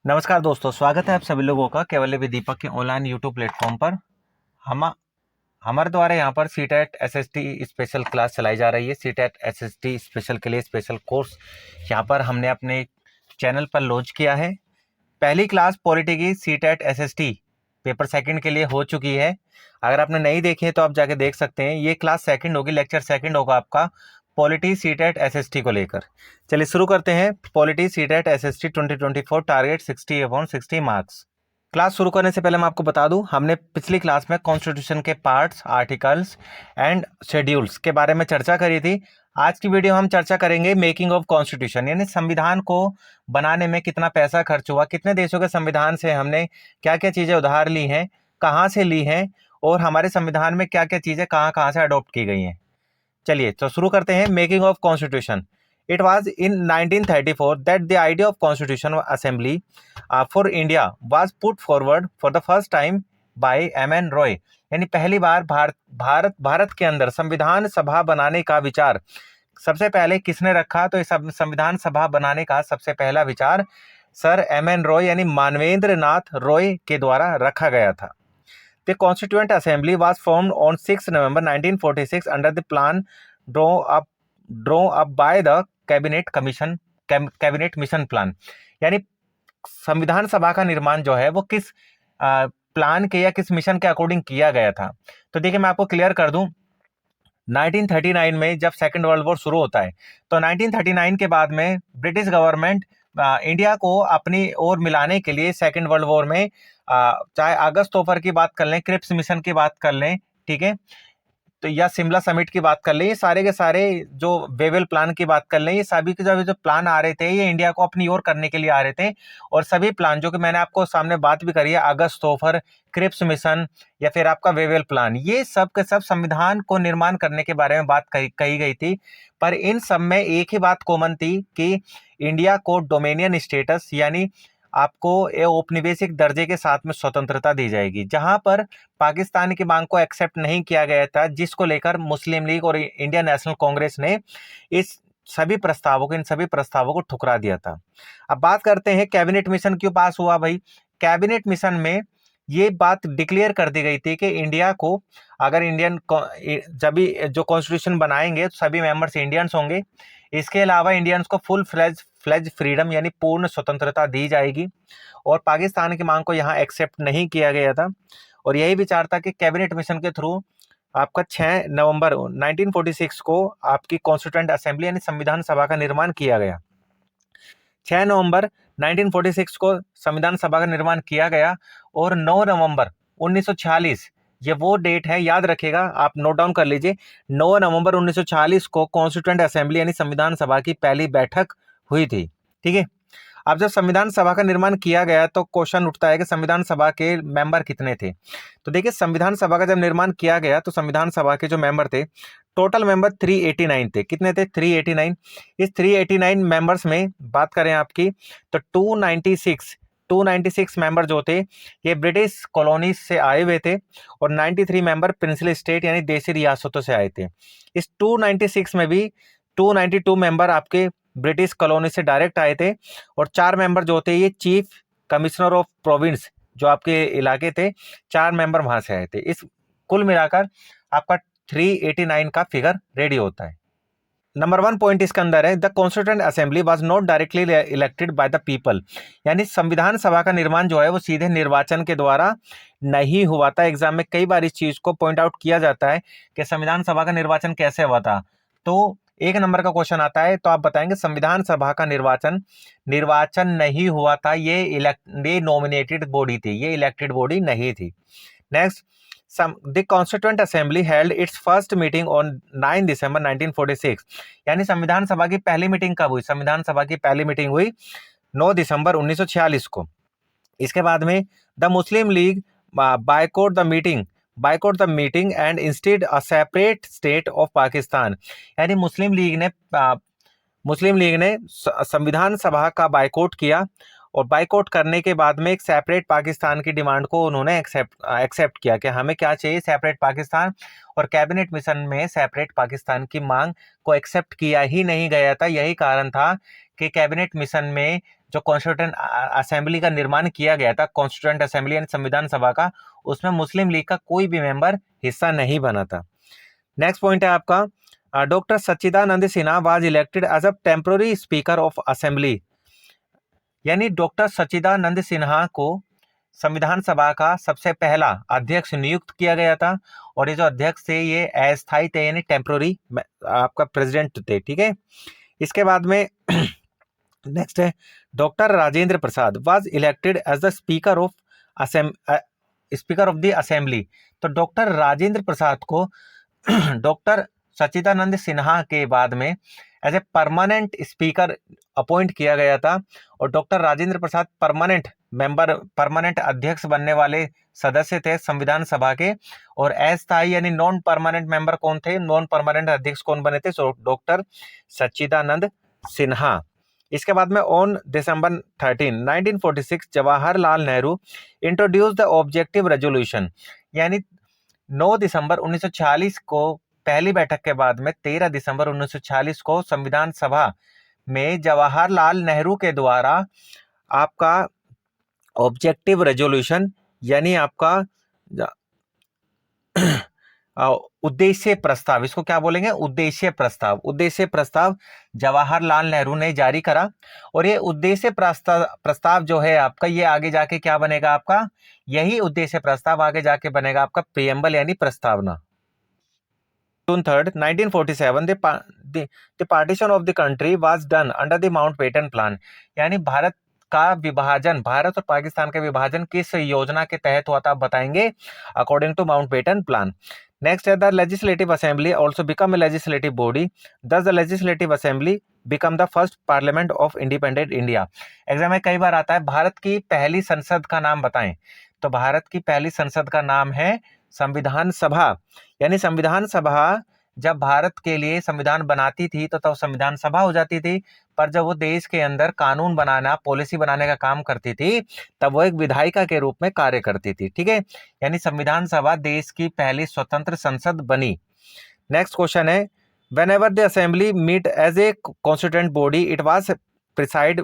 नमस्कार दोस्तों, स्वागत है आप सभी लोगों का केवल विद दीपक के ऑनलाइन यूट्यूब प्लेटफॉर्म पर। हम हमारे द्वारा यहाँ पर सीटेट एसएसटी स्पेशल क्लास चलाई जा रही है। सीटेट एसएसटी स्पेशल के लिए स्पेशल कोर्स यहाँ पर हमने अपने चैनल पर लॉन्च किया है। पहली क्लास पॉलिटी की सीटेट एसएसटी पेपर सेकंड के लिए हो चुकी है। अगर आपने नहीं देखी है तो आप जाके देख सकते हैं। ये क्लास सेकंड होगी, लेक्चर सेकंड होगा आपका पॉलिटी सीटेट एसएसटी को लेकर। चलिए शुरू करते हैं। Polity CTET SST 2024 target 60/60 marks. Class शुरू करने से पहले मैं आपको बता दूं, हमने पिछली क्लास में कॉन्स्टिट्यूशन के पार्ट्स, आर्टिकल्स एंड शेड्यूल्स के बारे में चर्चा करी थी। आज की वीडियो हम चर्चा करेंगे मेकिंग ऑफ कॉन्स्टिट्यूशन, यानी संविधान को बनाने में कितना पैसा खर्च हुआ, कितने देशों के संविधान से हमने क्या क्या चीज़ें उधार ली हैं, कहाँ से ली हैं, और हमारे संविधान में क्या क्या चीज़ें कहाँ कहाँ से अडॉप्ट की गई हैं। चलिए तो शुरू करते हैं। Making of constitution. It was in 1934 that the idea of constitutional assembly for India was put forward for the first time by M.N. Roy। यानी पहली बार भारत के अंदर संविधान सभा बनाने का विचार सबसे पहले किसने रखा? तो इस संविधान सभा बनाने का सबसे पहला विचार सर M.N. रॉय यानी मानवेंद्र नाथ रॉय के द्वारा रखा गया था। The Constituent Assembly was formed on 6 November 1946 under the plan drawn up by the cabinet mission plan. यानी संविधान सभा का निर्माण जो है वो किस प्लान के या किस मिशन के अकॉर्डिंग किया गया था? तो देखिए मैं आपको क्लियर कर दूं, 1939 में जब सेकेंड वर्ल्ड वॉर शुरू होता है तो 1939 के बाद में ब्रिटिश गवर्नमेंट इंडिया को अपनी ओर मिलाने के लिए सेकेंड वर्ल्ड वॉर में चाहे अगस्त तोफर की बात कर लें, क्रिप्स मिशन की बात कर लें, ठीक है, तो या शिमला समिट की बात कर लें, ये सारे के सारे जो वेवेल प्लान की बात कर लें, ये सभी के जो प्लान आ रहे थे ये इंडिया को अपनी ओर करने के लिए आ रहे थे। और सभी प्लान जो कि मैंने आपको सामने बात भी करी है, अगस्त तोफर, क्रिप्स मिशन या फिर आपका वेवेल प्लान, ये सब के सब संविधान को निर्माण करने के बारे में बात कही गई थी। पर इन सब में एक ही बात कॉमन थी कि इंडिया को डोमेनियन स्टेटस यानी आपको औपनिवेशिक दर्जे के साथ में स्वतंत्रता दी जाएगी, जहां पर पाकिस्तान की मांग को एक्सेप्ट नहीं किया गया था, जिसको लेकर मुस्लिम लीग और इंडियन नेशनल कांग्रेस ने इन सभी प्रस्तावों को ठुकरा दिया था। अब बात करते हैं कैबिनेट मिशन क्यों पास हुआ भाई। कैबिनेट मिशन में ये बात डिक्लेयर कर दी गई थी कि इंडिया को अगर जब भी जो कॉन्स्टिट्यूशन बनाएंगे तो सभी मेंबर्स इंडियंस होंगे। इसके अलावा इंडियंस को फुल फ्लेज फ्रीडम यानी पूर्ण स्वतंत्रता दी जाएगी, और पाकिस्तान की मांग को यहाँ एक्सेप्ट नहीं किया गया था। और यही विचार था कि कैबिनेट मिशन के थ्रू आपका 6 नवंबर 1946 को आपकी कॉन्स्टिट्यूएंट असेंबली यानी संविधान सभा का निर्माण किया गया। 6 नवंबर 1946 को संविधान सभा का निर्माण किया गया और 9 नवंबर 1946 ये वो डेट है, याद रखिएगा, आप नोट डाउन कर लीजिए। 9 नवंबर 1946 को कॉन्स्टिट्यूएंट असेंबली यानी संविधान सभा की पहली बैठक हुई थी। ठीक है, अब जब संविधान सभा का निर्माण किया गया तो क्वेश्चन उठता है कि संविधान सभा के मेंबर कितने थे। तो देखिए संविधान सभा का जब निर्माण किया गया तो संविधान सभा के जो मेंबर थे, टोटल मेंबर 389 थे। कितने थे? 389। इस 389 मेंबर्स में बात करें आपकी तो 296 मेंबर जो थे ये ब्रिटिश कॉलोनीज से आए हुए थे, और 93 मेंबर प्रिंसली स्टेट यानी देशी रियासतों से आए थे। इस 296 में भी 292 मेंबर आपके ब्रिटिश कॉलोनी से डायरेक्ट आए थे, और 4 मेंबर जो थे ये चीफ कमिश्नर ऑफ प्रोविंस जो आपके इलाके थे, 4 मेंबर वहां से आए थे। इस कुल मिलाकर आपका 389 का फिगर रेडी होता है। नंबर 1 पॉइंट इसके अंदर है, the constituent assembly was not directly elected by the people. यानी संविधान सभा का निर्माण जो है वो सीधे निर्वाचन के द्वारा नहीं हुआ था। एग्जाम में कई बार इस चीज को पॉइंट आउट किया जाता है कि संविधान सभा का निर्वाचन कैसे हुआ था। तो 1 नंबर का क्वेश्चन आता है तो आप बताएंगे संविधान सभा का निर्वाचन नहीं हुआ था, ये नॉमिनेटेड बॉडी थी, ये इलेक्टेड बॉडी नहीं थी। Next, the Constituent Assembly held its first meeting on 9 दिसंबर 1946। यानी संविधान सभा की पहली मीटिंग कब हुई? संविधान सभा की पहली मीटिंग हुई 9 दिसंबर 1946 को। इसके बाद में the Muslim league boycott the meeting and instead a separate state of Pakistan. यानी मुस्लिम लीग ने संविधान सभा का बायकॉट किया, और बाइकआउट करने के बाद में एक सेपरेट पाकिस्तान की डिमांड को उन्होंने एक्सेप्ट किया कि हमें क्या चाहिए, सेपरेट पाकिस्तान। और कैबिनेट मिशन में सेपरेट पाकिस्तान की मांग को एक्सेप्ट किया ही नहीं गया था। यही कारण था कि कैबिनेट मिशन में जो कॉन्स्टिट्यूएंट असेंबली का निर्माण किया गया था, कॉन्स्टिट्यूएंट असेंबली यानी संविधान सभा का, उसमें मुस्लिम लीग का कोई भी मेंबर हिस्सा नहीं बना था। नेक्स्ट पॉइंट है आपका doctor Sachchidanand Sinha was elected as a temporary speaker of assembly, यानी डॉक्टर सच्चिदानंद सिन्हा को संविधान सभा का सबसे पहला अध्यक्ष नियुक्त किया गया था, और ये जो अध्यक्ष थे ये अस्थायी थे, यानी टेम्पोररी आपका प्रेसिडेंट थे, ठीक है। इसके बाद में नेक्स्ट है doctor Rajendra Prasad was elected as the speaker of the assembly. तो डॉक्टर राजेंद्र प्रसाद को डॉक्टर सच्चिदानंद सिन्हा के बाद में as a permanent speaker appoint किया गया था, और डॉक्टर राजेंद्र प्रसाद परमानेंट अध्यक्ष बनने वाले सदस्य थे संविधान सभा के, और अस्थायी यानी नॉन परमानेंट मेंबर कौन थे, नॉन परमानेंट अध्यक्ष कौन बने थे, डॉक्टर सच्चिदानंद सिन्हा। इसके बाद में on December 13, 1946 Jawaharlal Nehru introduce the objective resolution, यानी 9 दिसंबर 1946 को पहली बैठक के बाद में 13 दिसंबर 1946 को संविधान सभा में जवाहरलाल नेहरू के द्वारा आपका ऑब्जेक्टिव रेजोल्यूशन यानी आपका उद्देश्य प्रस्ताव, इसको क्या बोलेंगे, उद्देश्य प्रस्ताव जवाहरलाल नेहरू ने जारी करा, और ये उद्देश्य प्रस्ताव जो है आपका, ये आगे जाके क्या बनेगा आपका, यही उद्देश्य प्रस्ताव आगे जाके बनेगा आपका प्रियम्बल यानी प्रस्तावना। June 3rd, 1947, the partition of the country was done under the Mountbatten Plan, यानी भारत और पाकिस्तान का विभाजन किस योजना के तहत हुआ था आप बताएंगे, according to Mountbatten plan. Next है the legislative assembly also become a legislative body, thus the legislative assembly become the first parliament of independent India. Exam में कई बार आता है भारत की पहली संसद का नाम बताएं, तो भारत की पहली संसद का नाम है संविधान सभा, यानी संविधान सभा जब भारत के लिए संविधान बनाती थी तो तब संविधान सभा हो जाती थी, पर जब वो देश के अंदर कानून बनाना, पॉलिसी बनाने का काम करती थी, तब वो एक विधायिका के रूप में कार्य करती थी, ठीक है। यानी संविधान सभा देश की पहली स्वतंत्र संसद बनी। नेक्स्ट क्वेश्चन है whenever the assembly meet as a constituent body it was preside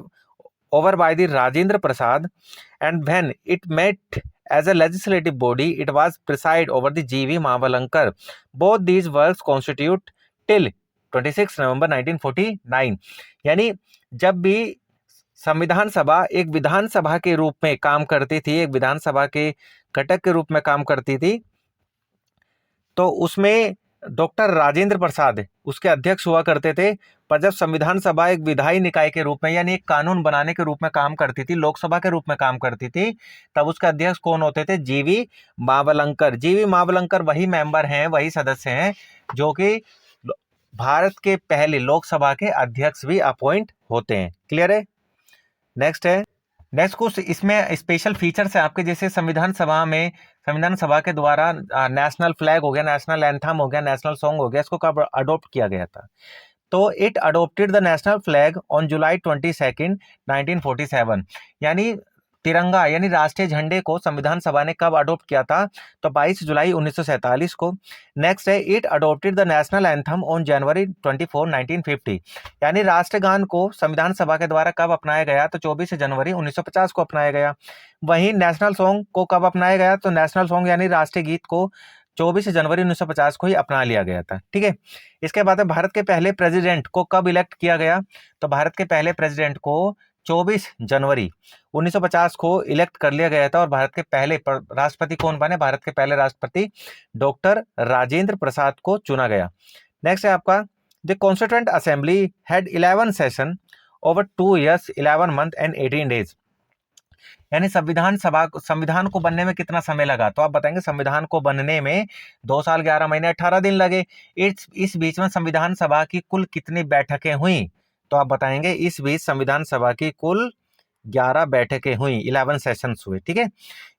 over by the Rajendra Prasad, and when it met as a legislative body it was preside over the G.V. Mavalankar. Both these works constitute till 26 नवंबर 1949, यानी जब भी संविधान सभा एक विधानसभा के रूप में काम करती थी, एक विधानसभा के घटक के रूप में काम करती थी, तो उसमें डॉक्टर राजेंद्र प्रसाद उसके अध्यक्ष हुआ करते थे। पर जब संविधान सभा एक विधायी निकाय के रूप में यानी एक कानून बनाने के रूप में काम करती थी, लोकसभा के रूप में काम करती थी, तब उसके अध्यक्ष कौन होते थे, जीवी मावलंकर। जीवी मावलंकर वही मेंबर हैं, वही सदस्य हैं जो कि भारत के पहले लोकसभा के अध्यक्ष भी अपॉइंट होते हैं। क्लियर है। नेक्स्ट कुछ इसमें स्पेशल फीचर्स है आपके, जैसे संविधान सभा के द्वारा नेशनल फ्लैग हो गया, नेशनल एंथम हो गया, नेशनल सॉन्ग हो गया, इसको कब अडॉप्ट किया गया था, तो it adopted the national flag on July 22, 1947, यानी तिरंगा यानी राष्ट्रीय झंडे को संविधान सभा ने कब अडॉप्ट किया था, तो 22 जुलाई 1947 को। नेक्स्ट है it adopted the national anthem on January 24, 1950, यानी राष्ट्रगान को संविधान सभा के द्वारा कब अपनाया गया, तो 24 जनवरी 1950 को अपनाया गया। वहीं नेशनल सॉन्ग को कब अपनाया गया, तो नेशनल सॉन्ग यानी राष्ट्रीय गीत को 24 जनवरी 1950 को ही अपना लिया गया था, ठीक है। इसके बाद भारत के पहले प्रेसिडेंट को कब इलेक्ट किया गया, तो भारत के पहले प्रेसिडेंट को 24 जनवरी 1950 को इलेक्ट कर लिया गया था, और भारत के पहले राष्ट्रपति कौन बने, भारत के पहले राष्ट्रपति डॉक्टर राजेंद्र प्रसाद को चुना गया। नेक्स्ट है आपका the constituent assembly had 11 session over 2 years 11 month and 18 days, यानी संविधान को बनने में कितना समय लगा, तो आप बताएंगे संविधान को बनने में 2 साल 11 महीने 18 दिन लगे। इस बीच में संविधान सभा की कुल कितनी बैठकें हुई, तो आप बताएंगे इस बीच संविधान सभा की कुल 11 बैठकें हुई, 11 सेशंस हुए, ठीक है।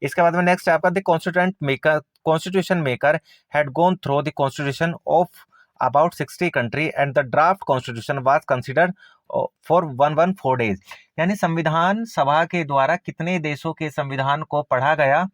इसके बाद में नेक्स्ट आपका the constitution maker had gone through the constitution of about 60 country and the draft constitution was considered for 114 days, यानी संविधान सभा के द्वारा कितने देशों के संविधान को पढ़ा गया।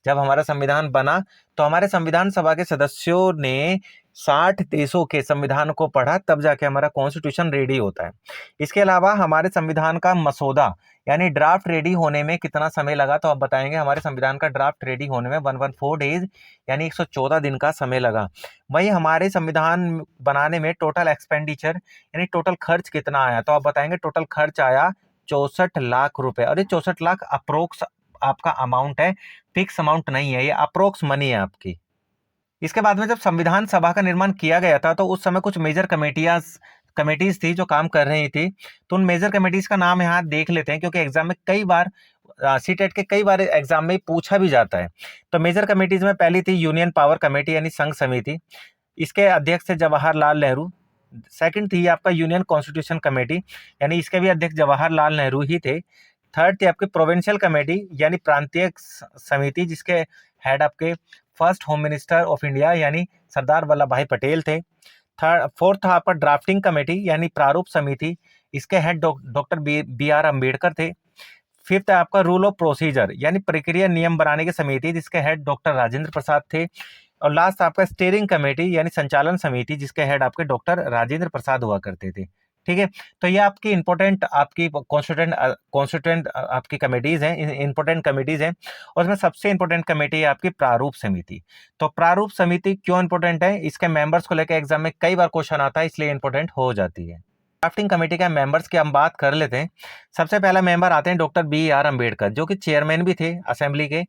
जब हमारा संविधान बना तो हमारे संविधान सभा के सदस्यों ने 60 देशों के संविधान को पढ़ा, तब जाके हमारा कॉन्स्टिट्यूशन रेडी होता है। इसके अलावा हमारे संविधान का मसौदा यानी ड्राफ्ट रेडी होने में कितना समय लगा, तो आप बताएंगे हमारे संविधान का ड्राफ्ट रेडी होने में 114 डेज यानी 114 दिन का समय लगा। वहीं हमारे संविधान बनाने में टोटल एक्सपेंडिचर यानी टोटल खर्च कितना आया, तो आप बताएंगे टोटल खर्च आया 64 लाख रुपए। और ये 64 लाख अप्रोक्स आपका अमाउंट है, फिक्स अमाउंट नहीं है, ये अप्रोक्स मनी है आपकी। इसके बाद में जब संविधान सभा का निर्माण किया गया था, तो उस समय कुछ मेजर कमेटीज थी जो काम कर रही थी। तो उन मेजर कमेटीज का नाम यहाँ देख लेते हैं, क्योंकि एग्जाम में कई बार सीटेट के कई बार एग्जाम में पूछा भी जाता है। तो मेजर कमेटीज में पहली थी यूनियन पावर कमेटी यानी संघ समिति, इसके अध्यक्ष थे जवाहरलाल नेहरू। सेकंड थी आपका यूनियन कॉन्स्टिट्यूशन कमेटी यानी इसके भी अध्यक्ष जवाहरलाल नेहरू ही थे। थर्ड थी आपकी प्रोविंशियल कमेटी यानी प्रांतीय समिति, जिसके हेड आपके first home minister of India यानी सरदार वल्लभ भाई पटेल थे। फोर्थ था आपका ड्राफ्टिंग कमेटी यानी प्रारूप समिति, इसके head doctor B R Ambedkar थे। फिफ्थ है आपका रूल ऑफ प्रोसीजर यानी प्रक्रिया नियम बनाने की समिति, जिसके हेड डॉक्टर राजेंद्र प्रसाद थे। और लास्ट आपका स्टीयरिंग कमेटी यानी संचालन समिति, जिसके हेड आपके डॉक्टर राजेंद्र प्रसाद हुआ करते थे। ठीक है, तो ये आपकी इंपॉर्टेंट आपकी कॉन्स्टिट्यूएंट आपकी कमेटीज हैं, इंपॉर्टेंट कमेटीज हैं। और उसमें सबसे इंपॉर्टेंट कमेटी है आपकी प्रारूप समिति। तो प्रारूप समिति क्यों इंपॉर्टेंट है, इसके मेंबर्स को लेकर एग्जाम में कई बार क्वेश्चन आता है, इसलिए इंपॉर्टेंट हो जाती है। ड्राफ्टिंग कमेटी के मेंबर्स की हम बात कर लेते हैं। सबसे पहला मेंबर आते हैं डॉक्टर बी आर अम्बेडकर, जो कि चेयरमैन भी थे असेंबली के,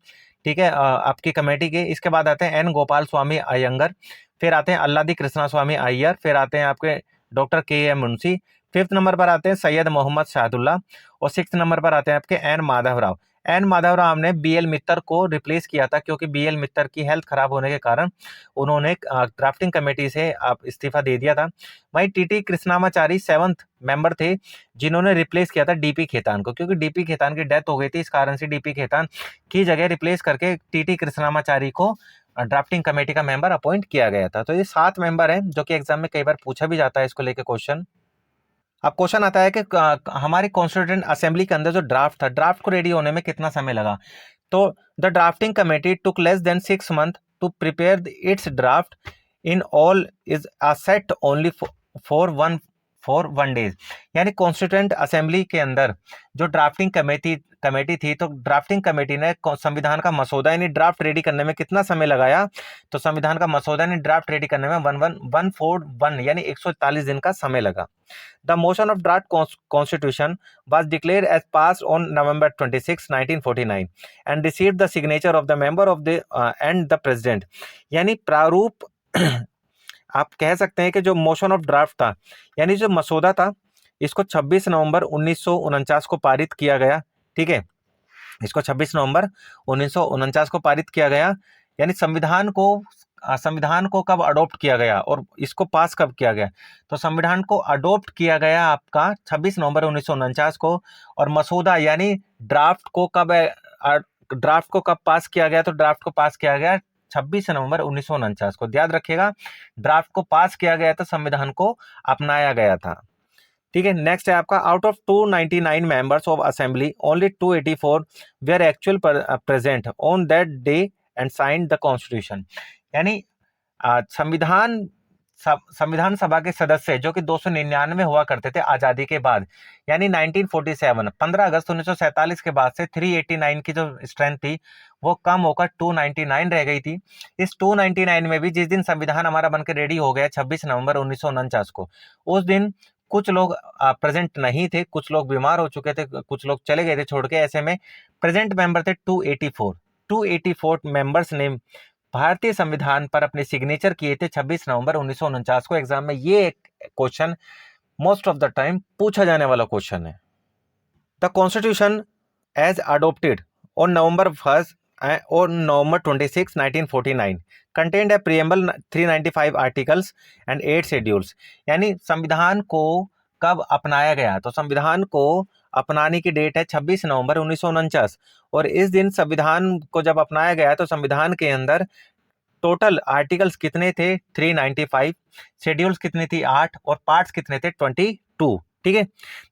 ठीक है, आपकी कमेटी के। इसके बाद आते हैं एन गोपाल स्वामी अयंगर, फिर आते हैं अल्लादी कृष्णा स्वामी अय्यर, फिर आते हैं आपके डॉक्टर के एम मुंशी। फिफ्थ नंबर पर आते हैं सैयद मोहम्मद शाहदुल्ला, और सिक्स नंबर पर आते हैं आपके एन माधवराव। एन माधवराव ने बी एल मित्तर को रिप्लेस किया था, क्योंकि बी एल मित्तर की हेल्थ खराब होने के कारण उन्होंने ड्राफ्टिंग कमेटी से इस्तीफा दे दिया था। वहीं टीटी कृष्णामाचारी सेवंथ मेंबर थे, जिन्होंने रिप्लेस किया था डीपी खेतान को, क्योंकि डीपी खेतान की डेथ हो गई थी, इस कारण से डीपी खेतान की जगह रिप्लेस करके टीटी कृष्णामाचारी को ड्राफ्टिंग कमेटी का मेंबर अपॉइंट किया गया था। तो ये 7 मेंबर हैं, जो कि एग्जाम में कई बार पूछा भी जाता है इसको लेकर क्वेश्चन। अब क्वेश्चन आता है कि हमारी कॉन्स्टिट्यूएंट असेंबली के अंदर जो ड्राफ्ट था, ड्राफ्ट को रेडी होने में कितना समय लगा। तो the drafting committee took less than 6 month to prepare its draft in all is set only for one days. यानी कॉन्स्टिट्यूएंट असेंबली के अंदर जो ड्राफ्टिंग कमेटी थी, तो ड्राफ्टिंग कमेटी ने संविधान का मसौदा यानी ड्राफ्ट रेडी करने में कितना समय लगाया, तो संविधान का मसौदा यानी ड्राफ्ट रेडी करने में 141 यानी 141 दिन का समय लगा। The motion of draft constitution was declared as passed on November 26, 1949 and received the signature of the member of the and the president। यानी प्रारूप आप कह सकते हैं कि जो मोशन ऑफ ड्राफ्ट था यानी जो मसौदा था, इसको 26 नवंबर 1949 को पारित किया गया। ठीक है, इसको 26 नवंबर 1949 को पारित किया गया। यानी संविधान को कब अडॉप्ट किया गया और इसको पास कब किया गया, तो संविधान को अडॉप्ट किया गया आपका 26 नवंबर 1949 को। और मसौदा यानी ड्राफ्ट को कब पास किया गया, तो ड्राफ्ट को पास किया गया 26 नवंबर 1949 को। याद रखिएगा, ड्राफ्ट को पास किया गया था, संविधान को अपनाया गया था। ठीक है, नेक्स्ट है आपका out of 299 members of assembly only 284 were actual present on that day and signed the constitution. यानी संविधान सभा के सदस्य जो कि 299 हुआ करते थे आजादी के बाद, यानी 1947 15 अगस्त 1947 के बाद से 389 की जो स्ट्रेंथ थी वो कम होकर 299 रह गई थी। इस 299 में भी जिस दिन संविधान हमारा बनकर रेडी हो गया 26 नवंबर 1949 को, उस दिन कुछ लोग प्रेजेंट नहीं थे, कुछ लोग बीमार हो चुके थे, कुछ लोग चले गए थे छोड़ के। ऐसे में प्रेजेंट मेंबर थे 284 मेंबर्स ने भारतीय संविधान पर अपने सिग्नेचर किए थे 26 नवंबर 1949 को। एग्जाम में ये question most of the time पूछा जाने वाला क्वेश्चन है। The constitution as adopted on November 1 और November 26, 1949 contained a preamble 395 articles and 8 schedules. यानी संविधान को कब अपनाया गया, तो संविधान को अपनाने की डेट है 26 नवंबर 1949। और इस दिन संविधान को जब अपनाया गया तो संविधान के अंदर टोटल आर्टिकल्स कितने थे 395, शेड्यूल्स कितनी थी 8 और पार्ट्स कितने थे 22। ठीक है,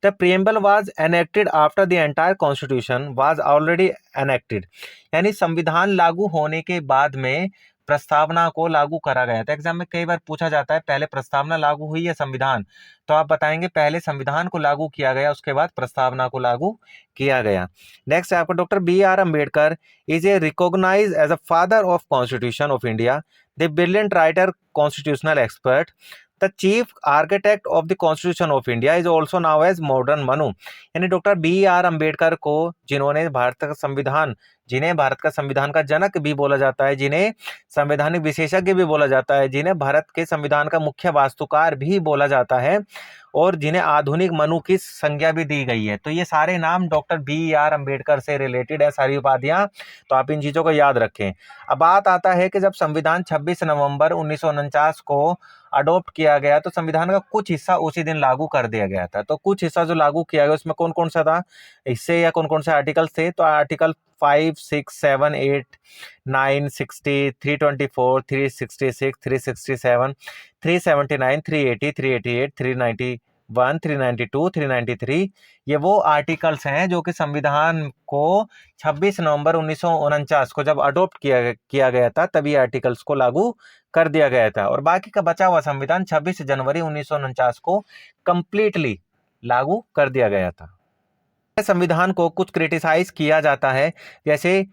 the preamble was enacted after the entire constitution was already enacted. यानी संविधान लागू होने के बाद में प्रस्तावना को लागू करा गया था। एग्जाम में कई बार पूछा जाता है पहले प्रस्तावना लागू हुई या संविधान, तो आप बताएंगे पहले संविधान को लागू किया गया, उसके बाद प्रस्तावना को लागू किया गया। नेक्स्ट है आपका doctor B R Ambedkar is a recognise as a father of constitution of India, the brilliant writer, constitutional expert, the chief architect of the constitution of India is also known as modern Manu. यानी doctor B R Ambedkar को जिन्हें भारत का संविधान का जनक भी बोला जाता है, जिन्हें संवैधानिक विशेषज्ञ भी बोला जाता है, जिन्हें भारत के संविधान का मुख्य वास्तुकार भी बोला जाता है, और जिन्हें आधुनिक मनु की संज्ञा भी दी गई है। तो ये सारे नाम डॉक्टर बी आर अम्बेडकर से रिलेटेड है, सारी उपाधियां, तो आप इन चीजों को याद रखें। अब बात आता है कि जब संविधान 26 नवंबर 1949 को अडॉप्ट किया गया तो संविधान का कुछ हिस्सा उसी दिन लागू कर दिया गया था। तो कुछ हिस्सा जो लागू किया गया उसमें कौन कौन सा था, इससे या कौन कौन से आर्टिकल्स थे, तो आर्टिकल 5, 6, 7, 8, 9, 60, 324, 366, 367, 379, 380, 388, 391, 392, 393, ये वो आर्टिकल्स हैं जो कि संविधान को 26 नवंबर 1949 को जब अडॉप्ट किया गया था तभी आर्टिकल्स को लागू कर दिया गया था, और बाकी का बचा हुआ संविधान 26 जनवरी 1949 को कंप्लीटली लागू कर दिया गया था। संविधान को कुछ क्रिटिसाइज किया जाता है, जैसे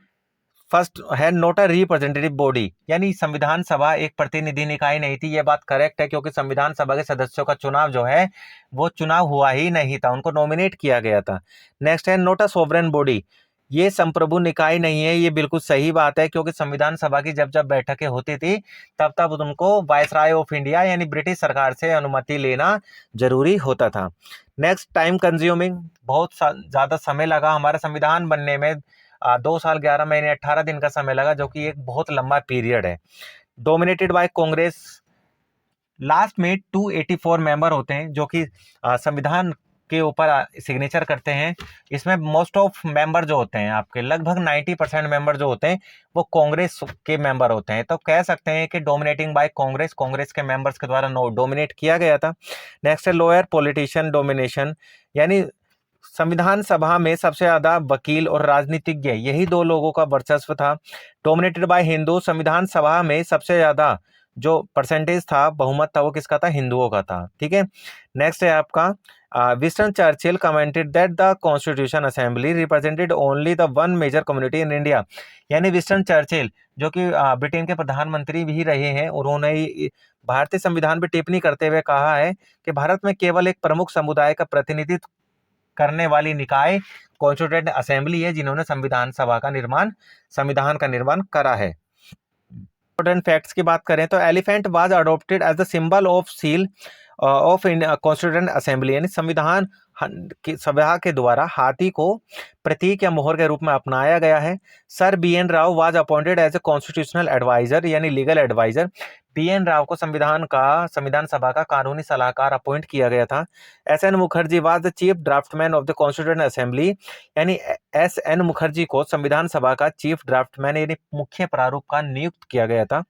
फर्स्ट है नॉट अ रिप्रेजेंटेटिव बॉडी, यानी संविधान सभा एक प्रतिनिधि निकाय नहीं थी। ये बात करेक्ट है, क्योंकि संविधान सभा के सदस्यों का चुनाव जो है वो चुनाव हुआ ही नहीं था, उनको नॉमिनेट किया गया था। नेक्स्ट है नॉट अ सोवरेन बॉडी, ये संप्रभु निकाय नहीं है। ये बिल्कुल सही बात है, क्योंकि संविधान सभा की जब जब बैठकें होती थी तब तब उनको वायसराय ऑफ इंडिया यानी ब्रिटिश सरकार से अनुमति लेना जरूरी होता था। नेक्स्ट टाइम कंज्यूमिंग, बहुत ज़्यादा समय लगा हमारा संविधान बनने में, 2 साल 11 महीने 18 दिन का समय लगा, जो कि एक बहुत लंबा पीरियड है। डोमिनेटेड बाय कांग्रेस, लास्ट में 284 मेंबर होते हैं जो कि संविधान के ऊपर सिग्नेचर करते हैं। इसमें मोस्ट ऑफ मेंबर जो होते हैं आपके लगभग 90% मेंबर जो होते हैं वो कांग्रेस के मेंबर होते हैं। तो कह सकते हैं कि डोमिनेटिंग बाय कांग्रेस, कांग्रेस के मेंबर्स के द्वारा डोमिनेट किया गया था। नेक्स्ट है लोअर पॉलिटिशियन डोमिनेशन, यानी संविधान सभा में सबसे ज्यादा वकील और राजनीतिज्ञ यही दो लोगों का वर्चस्व था। डोमिनेटेड बाय हिंदू, संविधान सभा में सबसे ज्यादा जो परसेंटेज था, बहुमत था, वो किसका था, हिंदुओं का था। ठीक है। नेक्स्ट है आपका Winston Churchill commented that the constitution assembly represented only the one major community in India, यानी विंस्टन चर्चिल जो कि ब्रिटेन के प्रधानमंत्री भी रहे हैं, उन्होंने भारतीय संविधान पर टिप्पणी करते हुए कहा है कि भारत में केवल एक प्रमुख समुदाय का प्रतिनिधित्व करने वाली निकाय कॉन्स्टिट्यूएंट असेंबली है, जिन्होंने संविधान का निर्माण करा है। इंपॉर्टेंट फैक्ट्स की बात करें तो elephant was adopted as the symbol of seal of constituent assembly, यानी संविधान सभा के द्वारा हाथी को प्रतीक या मोहर के रूप में अपनाया गया है। Sir B N Rao was appointed as a constitutional adviser, यानी legal adviser. B N Rao को संविधान सभा का कानूनी सलाहकार अपॉइंट किया गया था। S N Mukherjee was the chief draftman of the constituent assembly, यानी एस एन मुखर्जी को संविधान सभा का चीफ ड्राफ्टमैन यानी मुख्य प्रारूप का नियुक्त किया गया था।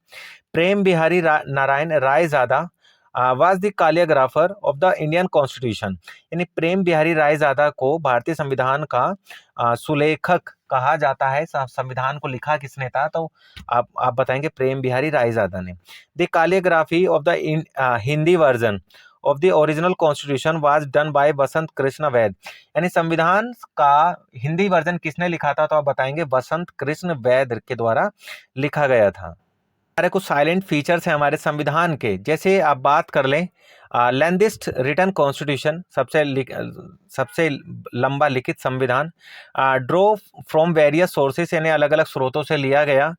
Prem Bihari Narayan Raizada was the calligrapher of the Indian constitution, यानी प्रेम बिहारी रायजादा को भारतीय संविधान का सुलेखक कहा जाता है। संविधान को लिखा किसने था, तो आप बताएंगे प्रेम बिहारी रायजादा ने। The calligraphy of the Hindi version of the original constitution was done by Vasant Krishna Vaid, यानी संविधान का हिंदी वर्जन किसने लिखा था, तो आप बताएंगे वसंत कृष्ण वैद के द्वारा लिखा गया था। हमारे कुछ साइलेंट फीचर्स हैं हमारे संविधान के, जैसे आप बात कर लें लेंथेस्ट रिटन कॉन्स्टिट्यूशन, सबसे लंबा लिखित संविधान। ड्रॉ फ्रॉम वेरियस सोर्सेस, यानी अलग अलग स्रोतों से लिया गया।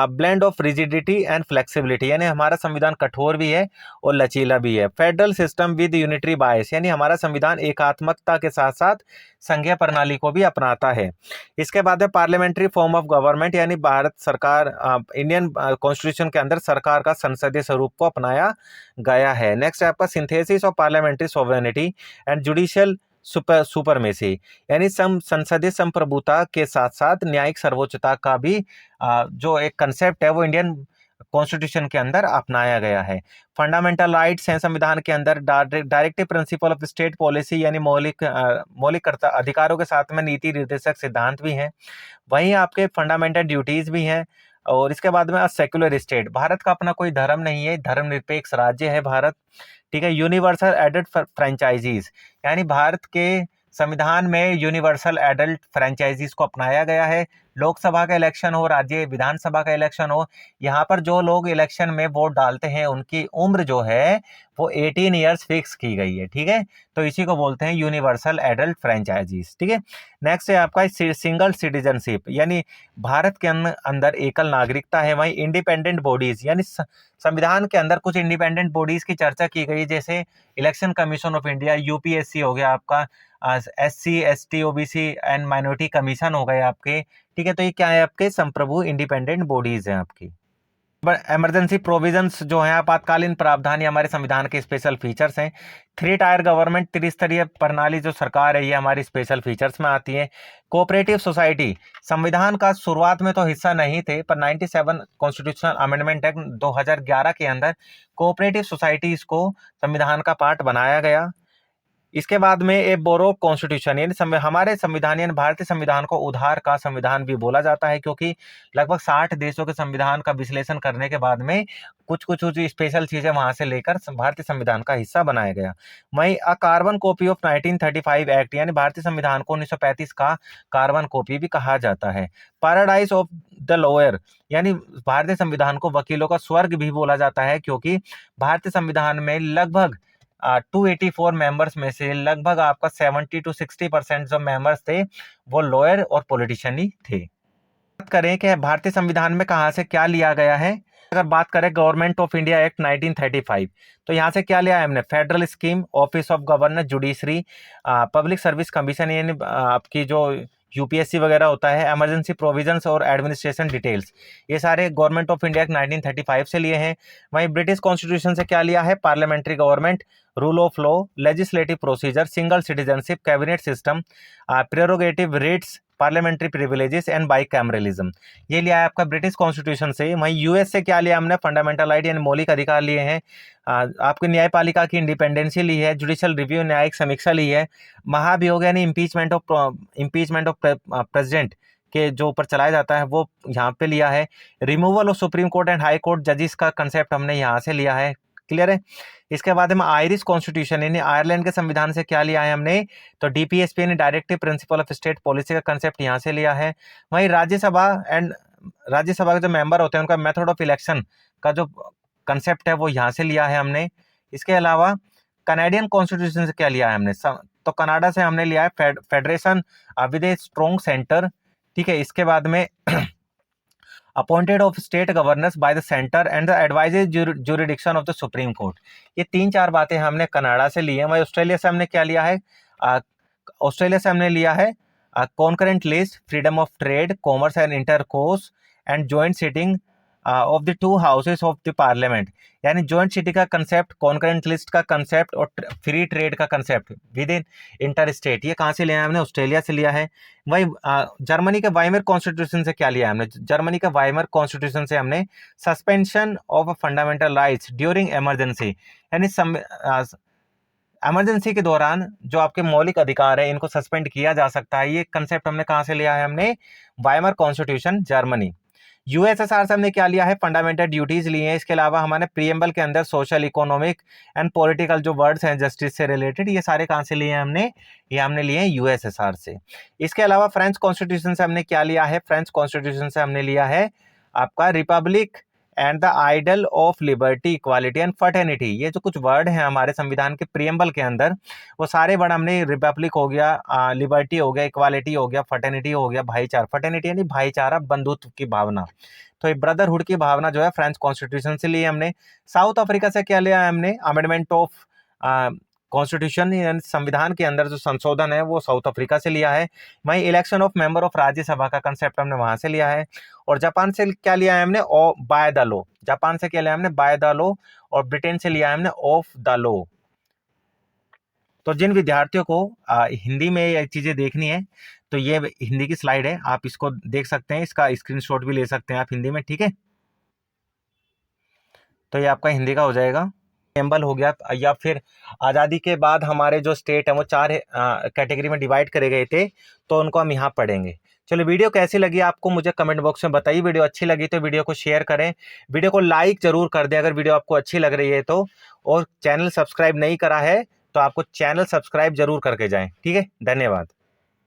Blend of rigidity and flexibility, यानी हमारा संविधान कठोर भी है और लचीला भी है। फेडरल सिस्टम विद यूनिटरी बायस, यानी हमारा संविधान एकात्मकता के साथ साथ संघीय प्रणाली को भी अपनाता है। इसके बाद है पार्लियामेंट्री फॉर्म ऑफ गवर्नमेंट, यानी भारत सरकार इंडियन कॉन्स्टिट्यूशन के अंदर सरकार का संसदीय स्वरूप को अपनाया गया है। नेक्स्ट है आपका synthesis of parliamentary sovereignty and judicial supremacy, यानी संसदीय संप्रभुता के साथ साथ न्यायिक सर्वोच्चता का भी जो एक कंसेप्ट है वो इंडियन कॉन्स्टिट्यूशन के अंदर अपनाया गया है। फंडामेंटल राइट्स हैं संविधान के अंदर। Directive principle of state policy, यानी मौलिक अधिकारों के साथ में नीति निर्देशक सिद्धांत भी हैं। वहीं आपके फंडामेंटल ड्यूटीज भी हैं। और इसके बाद में सेक्युलर स्टेट, भारत का अपना कोई धर्म नहीं है, धर्मनिरपेक्ष राज्य है भारत, ठीक है। यूनिवर्सल एडल्ट फ्रेंचाइजीज, यानी भारत के संविधान में यूनिवर्सल एडल्ट फ्रेंचाइजीज को अपनाया गया है। लोकसभा का इलेक्शन हो, राज्य विधानसभा का इलेक्शन हो, यहाँ पर जो लोग इलेक्शन में वोट डालते हैं उनकी उम्र जो है वो 18 ईयर्स फिक्स की गई है, ठीक है। तो इसी को बोलते हैं यूनिवर्सल एडल्ट फ्रेंचाइजीज, ठीक है। नेक्स्ट है आपका सिंगल सिटीजनशिप, यानी भारत के अंदर एकल नागरिकता है। वहीं इंडिपेंडेंट बॉडीज, यानी संविधान के अंदर कुछ इंडिपेंडेंट बॉडीज की चर्चा की गई, जैसे election commission of India, UPSC हो गया आपका, SC ST OBC and minority commission हो गए आपके, ठीक है। तो ये क्या है, आपके संप्रभु इंडिपेंडेंट बॉडीज हैं आपकी। इमरजेंसी प्रोविजंस जो है, आपातकालीन प्रावधान, ये हमारे संविधान के स्पेशल फीचर्स हैं। 3 टायर गवर्नमेंट, त्रिस्तरीय प्रणाली जो सरकार है, ये हमारी स्पेशल फीचर्स में आती है। कोऑपरेटिव सोसाइटी, संविधान का शुरुआत में तो हिस्सा नहीं थे, पर 97 कॉन्स्टिट्यूशनल अमेंडमेंट एक्ट 2011 के अंदर कोऑपरेटिव सोसाइटीज को संविधान का पार्ट बनाया गया। इसके बाद में ए बोरो कॉन्स्टिट्यूशन, यानी हमारे संविधान, यानी भारतीय संविधान को उधार का संविधान भी बोला जाता है, क्योंकि लगभग 60 देशों के संविधान का विश्लेषण करने के बाद में कुछ कुछ स्पेशल चीजें वहां से लेकर भारतीय संविधान का हिस्सा बनाया गया। वहीं a carbon copy of 1935 act, यानी भारतीय संविधान को 1935 का कार्बन कॉपी भी कहा जाता है। पैराडाइज ऑफ द लॉयर, यानी भारतीय संविधान को वकीलों का स्वर्ग भी बोला जाता है, क्योंकि भारतीय संविधान में लगभग 284 मेंबर्स में से लगभग आपका 70 to 60% जो मेंबर्स थे वो लॉयर और पॉलिटिशियन ही थे। बात करें कि भारतीय संविधान में कहाँ से क्या लिया गया है, अगर बात करें गवर्नमेंट ऑफ इंडिया एक्ट 1935, तो यहाँ से क्या लिया है हमने, federal scheme, office of governor, judiciary, public service commission, यानी आपकी जो यूपीएससी वगैरह होता है, इमरजेंसी प्रोविजंस और एडमिनिस्ट्रेशन डिटेल्स, ये सारे गवर्नमेंट ऑफ इंडिया 1935 से लिए हैं। वहीं ब्रिटिश कॉन्स्टिट्यूशन से क्या लिया है, parliamentary government, rule of law, legislative procedure, single citizenship, cabinet system, prerogative writs, parliamentary privileges and bicameralism, ये लिया है आपका ब्रिटिश कॉन्स्टिट्यूशन से। वहीं यूएस से क्या लिया हमने, फंडामेंटल राइट यानी मौलिक अधिकार लिए हैं। आपकी न्यायपालिका की इंडिपेंडेंसी ली है, जुडिशियल रिव्यू न्यायिक समीक्षा ली है, महाभियोग यानी इम्पीचमेंट ऑफ प्रेसिडेंट के जो ऊपर चलाया जाता है वो यहाँ पे लिया है। Removal of supreme court and high court जजेस का कंसेप्ट हमने यहाँ से लिया है, क्लियर है। इसके बाद में आयरिश कॉन्स्टिट्यूशन, यानी आयरलैंड के संविधान से क्या लिया है हमने, तो डीपीएसपी यानी directive principle of state policy का कंसेप्ट यहाँ से लिया है। वहीं राज्यसभा के जो मेंबर होते हैं उनका मेथड ऑफ इलेक्शन का जो कंसेप्ट है वो यहाँ से लिया है हमने। इसके अलावा कनाडियन कॉन्स्टिट्यूशन से क्या लिया है हमने, तो कनाडा से हमने लिया है federation with a strong centre, ठीक है। इसके बाद में appointed of state governors by the centre and the advisory jurisdiction of the supreme court, ये 3-4 बातें हमने कनाडा से ली हैं। वही ऑस्ट्रेलिया से हमने क्या लिया है, ऑस्ट्रेलिया से हमने लिया है concurrent list, freedom of trade, commerce and intercourse and joint sitting of the 2 houses of the parliament, यानी जॉइंट सिटी का कंसेप्ट, कॉन्करेंट लिस्ट का कंसेप्ट और फ्री ट्रेड का concept with in inter state, ये कहाँ से लिया है हमने, ऑस्ट्रेलिया से लिया है। वही जर्मनी के वाइमर कॉन्स्टिट्यूशन से क्या लिया है हमने, जर्मनी के वाइमर कॉन्स्टिट्यूशन से हमने suspension of fundamental rights during emergency, यानी इमरजेंसी के दौरान जो आपके मौलिक अधिकार है इनको सस्पेंड किया जा सकता है, ये कंसेप्ट हमने कहाँ से लिया है, हमने वाइमर कॉन्स्टिट्यूशन जर्मनी। यूएसएसआर से हमने क्या लिया है, फंडामेंटल ड्यूटीज लिए हैं। इसके अलावा हमारे प्रीएम्बल के अंदर सोशल, इकोनॉमिक एंड पॉलिटिकल जो वर्ड्स हैं जस्टिस से रिलेटेड, ये सारे कहाँ से लिए हैं हमने, ये हमने लिए हैं यूएसएसआर से। इसके अलावा फ्रेंच कॉन्स्टिट्यूशन से हमने क्या लिया है, फ्रेंच कॉन्स्टिट्यूशन से हमने लिया है आपका republic and the ideal of liberty, equality and fraternity, ये जो कुछ वर्ड हैं हमारे संविधान के प्रीएम्बल के अंदर, वो सारे वर्ड हमने रिपब्लिक हो गया, लिबर्टी हो गया, इक्वालिटी हो गया, फर्टर्निटी हो गया, भाईचारा, फर्टर्निटी यानी भाईचारा, बंधुत्व की भावना, तो ये ब्रदरहुड की भावना जो है फ्रेंच कॉन्स्टिट्यूशन से लिए हमने। साउथ अफ्रीका से क्या लिया है हमने, अमेंडमेंट ऑफ कॉन्स्टिट्यूशन यानी संविधान के अंदर जो संशोधन है वो साउथ अफ्रीका से लिया है। वहीं election of member of Rajya Sabha का कंसेप्ट हमने वहां से लिया है। और जापान से क्या लिया है हमने, बाय द लॉ, जापान से क्या लिया हमने, बाय द लॉ, और ब्रिटेन से लिया है हमने ऑफ द लॉ। तो जिन विद्यार्थियों को हिंदी में ये चीजें देखनी है तो ये हिंदी की स्लाइड है, आप इसको देख सकते हैं, इसका स्क्रीनशॉट भी ले सकते हैं आप हिंदी में, ठीक है। तो ये आपका हिंदी का हो जाएगा। एम्बल हो गया, या फिर आज़ादी के बाद हमारे जो स्टेट है वो 4 कैटेगरी में डिवाइड करे गए थे, तो उनको हम यहाँ पढ़ेंगे। चलो वीडियो कैसी लगी आपको मुझे कमेंट बॉक्स में बताइए। वीडियो अच्छी लगी तो वीडियो को शेयर करें, वीडियो को लाइक जरूर कर दें अगर वीडियो आपको अच्छी लग रही है तो, और चैनल सब्सक्राइब नहीं करा है तो आपको चैनल सब्सक्राइब जरूर करके जाएं। ठीक है, धन्यवाद।